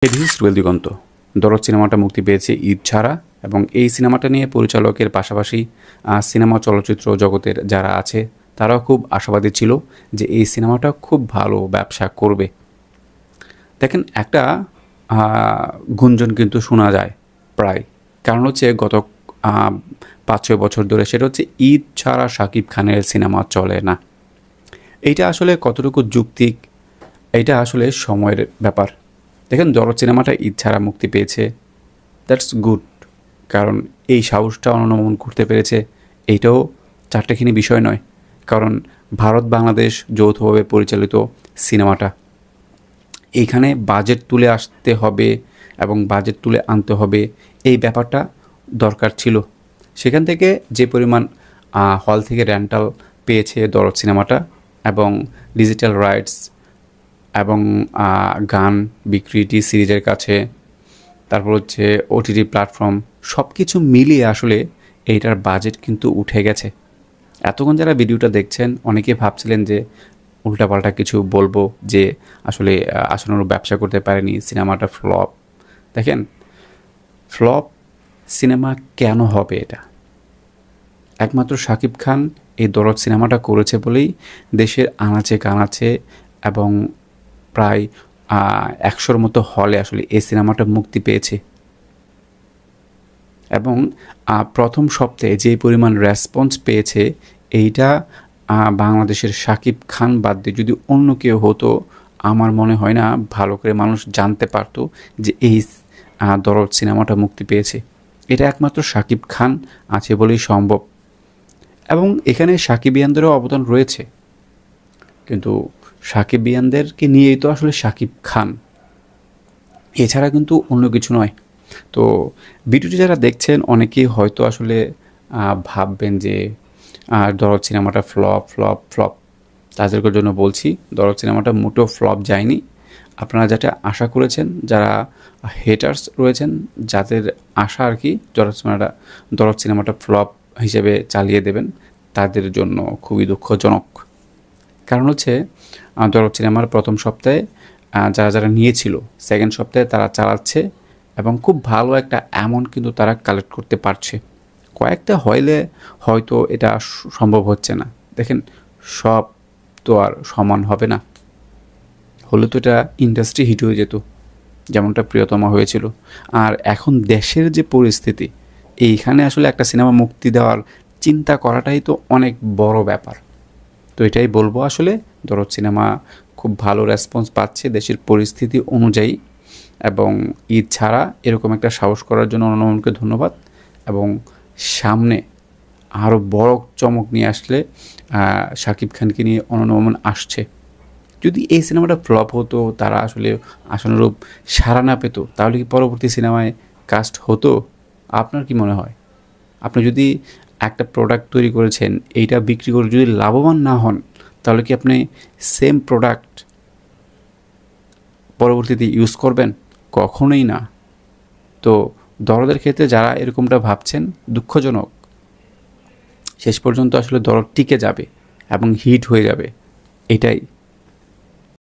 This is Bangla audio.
দিস রুবেল দিগন্ত। দরদ সিনেমাটা মুক্তি পেয়েছে ঈদ ছাড়া, এবং এই সিনেমাটা নিয়ে পরিচালকের পাশাপাশি সিনেমা চলচ্চিত্র জগতের যারা আছে তারাও খুব আশাবাদী ছিল যে এই সিনেমাটা খুব ভালো ব্যবসা করবে। দেখেন, একটা গুঞ্জন কিন্তু শোনা যায় প্রায়, কারণ হচ্ছে গত 5-6 বছর ধরে, সেটা হচ্ছে ঈদ ছাড়া শাকিব খানের সিনেমা চলে না। এইটা আসলে কতটুকু যৌক্তিক, এইটা আসলে সময়ের ব্যাপার। দেখেন, দরদ সিনেমাটা ঈদ ছাড়া মুক্তি পেয়েছে, দ্যাটস গুড, কারণ এই সাহসটা অবলম্বন করতে পেরেছে, এইটাও চারটেখানি বিষয় নয়। কারণ ভারত বাংলাদেশ যৌথভাবে পরিচালিত সিনেমাটা, এইখানে বাজেট তুলে আসতে হবে এবং বাজেট তুলে আনতে হবে, এই ব্যাপারটা দরকার ছিল। সেখান থেকে যে পরিমাণ হল থেকে রেন্টাল পেয়েছে দরদ সিনেমাটা, এবং ডিজিটাল রাইটস এবং গান বিক্রিটি সিরিজের কাছে, তারপর হচ্ছে ওটিটি প্ল্যাটফর্ম, সব কিছু মিলিয়ে আসলে এইটার বাজেট কিন্তু উঠে গেছে। এতক্ষণ যারা ভিডিওটা দেখছেন অনেকে ভাবছিলেন যে উল্টাপাল্টা কিছু বলবো, যে আসলে আশানুরূপ ব্যবসা করতে পারেনি, সিনেমাটা ফ্লপ। দেখেন, ফ্লপ সিনেমা কেন হবে? এটা একমাত্র শাকিব খান এই দরদ সিনেমাটা করেছে বলেই দেশের আনাচে কানাচে এবং প্রায় 100-র মতো হলে আসলে এই সিনেমাটা মুক্তি পেয়েছে। এবং প্রথম সপ্তাহে যে পরিমাণ রেসপন্স পেয়েছে, এইটা বাংলাদেশের শাকিব খান বাদ দিয়ে যদি অন্য কেউ হতো, আমার মনে হয় না ভালো করে মানুষ জানতে পারতো যে এই দরদ সিনেমাটা মুক্তি পেয়েছে। এটা একমাত্র শাকিব খান আছে বলেই সম্ভব, এবং এখানে সাকিবিয়ানদেরও অবদান রয়েছে, কিন্তু সাকিবিয়ানদেরকে নিয়েই তো আসলে শাকিব খান, এছাড়া কিন্তু অন্য কিছু নয়। তো ভিডিওটি যারা দেখছেন অনেকেই হয়তো আসলে ভাববেন যে দরদ সিনেমাটা ফ্লপ ফ্লপ ফ্লপ। তাদেরকে জন্য বলছি, দরদ সিনেমাটা মোটেও ফ্লপ যায়নি। আপনারা যেটা আশা করেছেন, যারা হেটার্স রয়েছেন যাদের আশা আর কি দরদ সিনেমাটা ফ্লপ হিসেবে চালিয়ে দেবেন, তাদের জন্য খুবই দুঃখজনক। কারণ হচ্ছে দরদ সিনেমার প্রথম সপ্তাহে যারা নিয়েছিল, সেকেন্ড সপ্তাহে তারা চালাচ্ছে এবং খুব ভালো একটা অ্যামাউন্ট কিন্তু তারা কালেক্ট করতে পারছে। কয়েকটা হলে হয়তো এটা সম্ভব হচ্ছে না। দেখেন, সব তো আর সমান হবে না, হলে তো এটা ইন্ডাস্ট্রি হিট হয়ে যেত, যেমনটা প্রিয়তমা হয়েছিল। আর এখন দেশের যে পরিস্থিতি, এইখানে আসলে একটা সিনেমা মুক্তি দেওয়ার চিন্তা করাটাই তো অনেক বড় ব্যাপার। তো এটাই বলবো, আসলে দরদ সিনেমা খুব ভালো রেসপন্স পাচ্ছে দেশের পরিস্থিতি অনুযায়ী, এবং ঈদ ছাড়া এরকম একটা সাহস করার জন্য অনন্যকে ধন্যবাদ। এবং সামনে আরও বড় চমক নিয়ে আসলে শাকিব খানকে নিয়ে অনন্য আসছে। যদি এই সিনেমাটা ফ্লপ হতো, তারা আসলে আশানুরূপ সাড়া না পেত, তাহলে কি পরবর্তী সিনেমায় কাস্ট হতো? আপনার কি মনে হয়? আপনি যদি একটা প্রোডাক্ট তৈরি করেছেন, এইটা বিক্রি করে যদি লাভবান না হন, তাহলে কি আপনি সেম প্রোডাক্ট পরবর্তীতে ইউজ করবেন? কখনোই না। তো দরদের ক্ষেত্রে যারা এরকমটা ভাবছেন, দুঃখজনক। শেষ পর্যন্ত আসলে দরদ টিকে যাবে এবং হিট হয়ে যাবে, এটাই।